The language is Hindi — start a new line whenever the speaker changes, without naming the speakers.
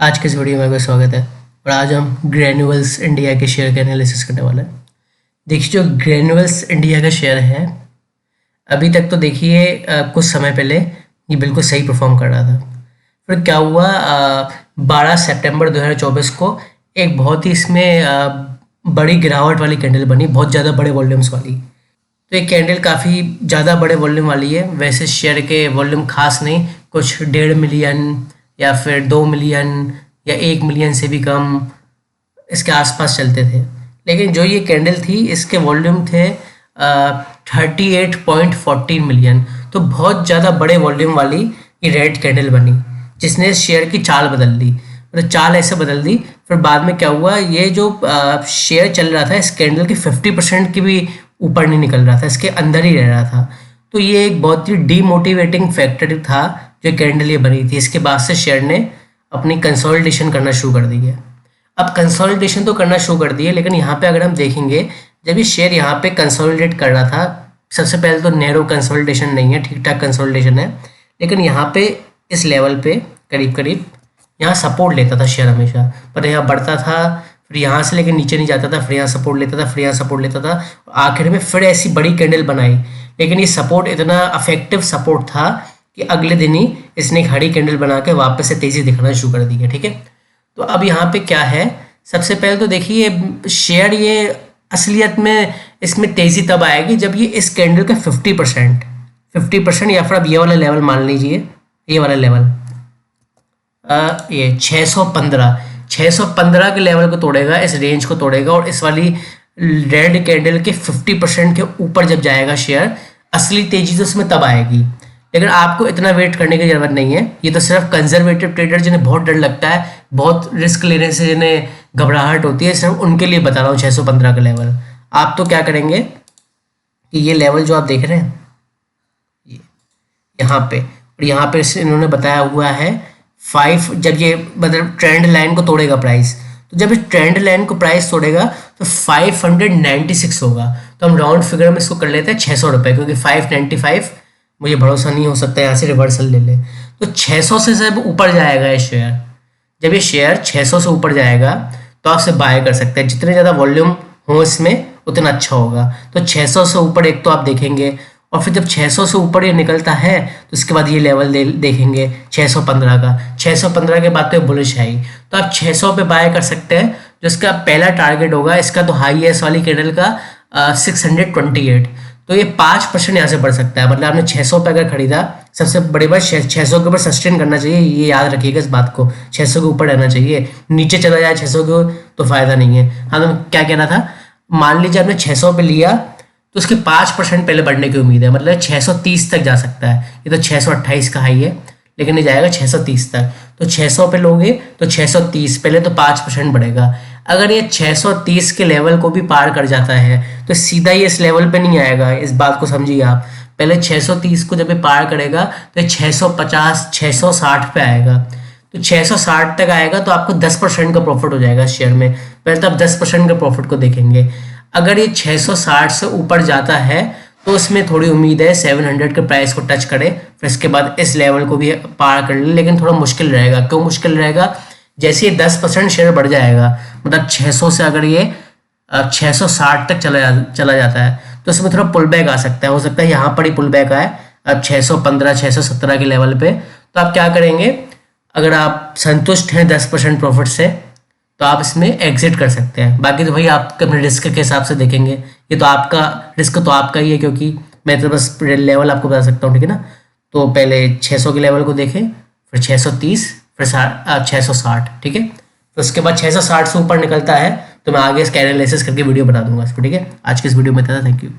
आज के इस वीडियो में आपका स्वागत है। और आज हम ग्रैन्यूल्स इंडिया के शेयर का एनालिसिस करने वाले हैं। देखिए, जो ग्रैन्यूल्स इंडिया का शेयर है, अभी तक तो देखिए कुछ समय पहले ये बिल्कुल सही परफॉर्म कर रहा था। फिर क्या हुआ, 12 सितंबर 2024 को एक बहुत ही इसमें बड़ी गिरावट वाली कैंडल बनी, बहुत ज़्यादा बड़े वॉल्यूम्स वाली। तो ये कैंडल काफ़ी ज़्यादा बड़े वॉल्यूम वाली है। वैसे शेयर के वॉल्यूम खास नहीं, कुछ 1.5 मिलियन या फिर 2 मिलियन या 1 मिलियन से भी कम इसके आसपास चलते थे। लेकिन जो ये कैंडल थी, इसके वॉल्यूम थे 38.14 मिलियन। तो बहुत ज़्यादा बड़े वॉल्यूम वाली ये रेड कैंडल बनी, जिसने शेयर की चाल बदल दी। मतलब चाल ऐसे बदल दी। फिर बाद में क्या हुआ, ये जो शेयर चल रहा था, इस कैंडल के 50% की भी ऊपर नहीं निकल रहा था, इसके अंदर ही रह रहा था। तो ये एक बहुत ही डीमोटिवेटिंग फैक्टर था जो कैंडल ये बनी थी। इसके बाद से शेयर ने अपनी कंसोलिडेशन करना शुरू कर दी है। अब कंसोलिडेशन तो करना शुरू कर दी है, लेकिन यहाँ पे अगर हम देखेंगे, जब ये शेयर यहाँ पे कंसोलिडेट कर रहा था, सबसे पहले तो नैरो कंसोलिडेशन नहीं है, ठीक ठाक कंसोलिडेशन है। लेकिन यहाँ पे इस लेवल पे करीब करीब यहाँ सपोर्ट लेता था शेयर हमेशा, पर यहाँ बढ़ता था, फिर यहाँ से लेकर नीचे नहीं जाता था, फिर यहाँ सपोर्ट लेता था, फिर यहाँ सपोर्ट लेता था। आखिर में फिर ऐसी बड़ी कैंडल बनाई, लेकिन ये सपोर्ट इतना अफेक्टिव सपोर्ट था कि अगले दिन ही इसने एक हरी कैंडल बना के वापस से तेज़ी दिखाना शुरू कर दी है। ठीक है, तो अब यहाँ पे क्या है, सबसे पहले तो देखिए शेयर ये असलियत में इसमें तेज़ी तब आएगी जब ये इस कैंडल का 50% या फिर अब ये वाला लेवल मान लीजिए, ये वाला लेवल ये 615 के लेवल को तोड़ेगा, इस रेंज को तोड़ेगा, और इस वाली रेड कैंडल के 50% के ऊपर जब जाएगा शेयर, असली तेजी तो उसमें तब आएगी। लेकिन आपको इतना वेट करने की जरूरत नहीं है। ये तो सिर्फ कंजर्वेटिव ट्रेडर जिन्हें बहुत डर लगता है, बहुत रिस्क लेने से जिन्हें घबराहट होती है, सिर्फ उनके लिए बता रहा हूँ 615 का लेवल। आप तो क्या करेंगे कि ये लेवल जो आप देख रहे हैं यहाँ पे, और यहाँ पे इन्होंने बताया हुआ है 5, जब ये मतलब ट्रेंड लाइन को तोड़ेगा प्राइस, तो जब इस ट्रेंड लाइन को प्राइस तोड़ेगा तो 596 होगा। तो हम राउंड फिगर में इसको कर लेते हैं 600 रुपये, क्योंकि 595 मुझे भरोसा नहीं हो सकता यहाँ से रिवर्सल ले ले। तो 600 से जब ऊपर जाएगा ये शेयर, जब ये शेयर 600 से ऊपर जाएगा तो आप इसे बाय कर सकते हैं। जितने ज़्यादा वॉल्यूम हो इसमें उतना अच्छा होगा। तो 600 से ऊपर एक तो आप देखेंगे, और फिर जब 600 से ऊपर ये निकलता है तो उसके बाद ये लेवल देखेंगे 615 का। 615 के बाद तो ये बुलिश आई, तो आप 600 पे बाय कर सकते हैं। जो इसका पहला टारगेट होगा, इसका तो हाईएस्ट वाली कैंडल का 628, तो ये 5% यहाँ से बढ़ सकता है। मतलब आपने 600 पे अगर खरीदा, सबसे बड़ी बात 600 के ऊपर सस्टेन करना चाहिए, ये याद रखिएगा इस बात को। 600 के ऊपर रहना चाहिए, नीचे चला जाए 600 को तो फायदा नहीं है। हाँ, तो क्या कहना था, मान लीजिए आपने 600 पे लिया तो उसके 5% पहले बढ़ने की उम्मीद है, मतलब 630 तक जा सकता है। ये तो 628 का हाई है, लेकिन ये जाएगा 630 तक। तो 600 पे लोगे तो 630 पहले तो 5% बढ़ेगा। अगर ये 630 के लेवल को भी पार कर जाता है तो सीधा ये इस लेवल पे नहीं आएगा, इस बात को समझिए आप। पहले 630 को जब ये पार करेगा तो ये 650 660 पे आएगा। तो 660 तक आएगा तो आपको 10% का प्रॉफिट हो जाएगा शेयर में। पहले तो आप 10% के प्रॉफिट को देखेंगे। अगर ये 660 से ऊपर जाता है तो उसमें थोड़ी उम्मीद है 700 के प्राइस को टच करे, फिर इसके बाद इस लेवल को भी पार कर ले। लेकिन थोड़ा मुश्किल रहेगा। क्यों मुश्किल रहेगा, जैसे ये 10% शेयर बढ़ जाएगा, मतलब 600 से अगर ये 660 तक चला जाता है तो इसमें थोड़ा पुल बैक आ सकता है। हो सकता है यहाँ पर ही पुल बैक आए अब 615 617 के लेवल पे। तो आप क्या करेंगे, अगर आप संतुष्ट हैं 10% प्रॉफिट से तो आप इसमें एग्जिट कर सकते हैं। बाकी तो भाई आप अपने रिस्क के हिसाब से देखेंगे। ये तो आपका रिस्क तो आपका ही है, क्योंकि मैं तो बस लेवल आपको बता सकता हूँ, ठीक है ना। तो पहले 600 के लेवल को देखें, फिर 630, फिर 660, ठीक है। तो उसके बाद 660 से ऊपर निकलता है तो मैं आगे इसका एनालिसिस करके वीडियो बना दूंगा इसको, ठीक है। आज के इस वीडियो में था, थैंक यू।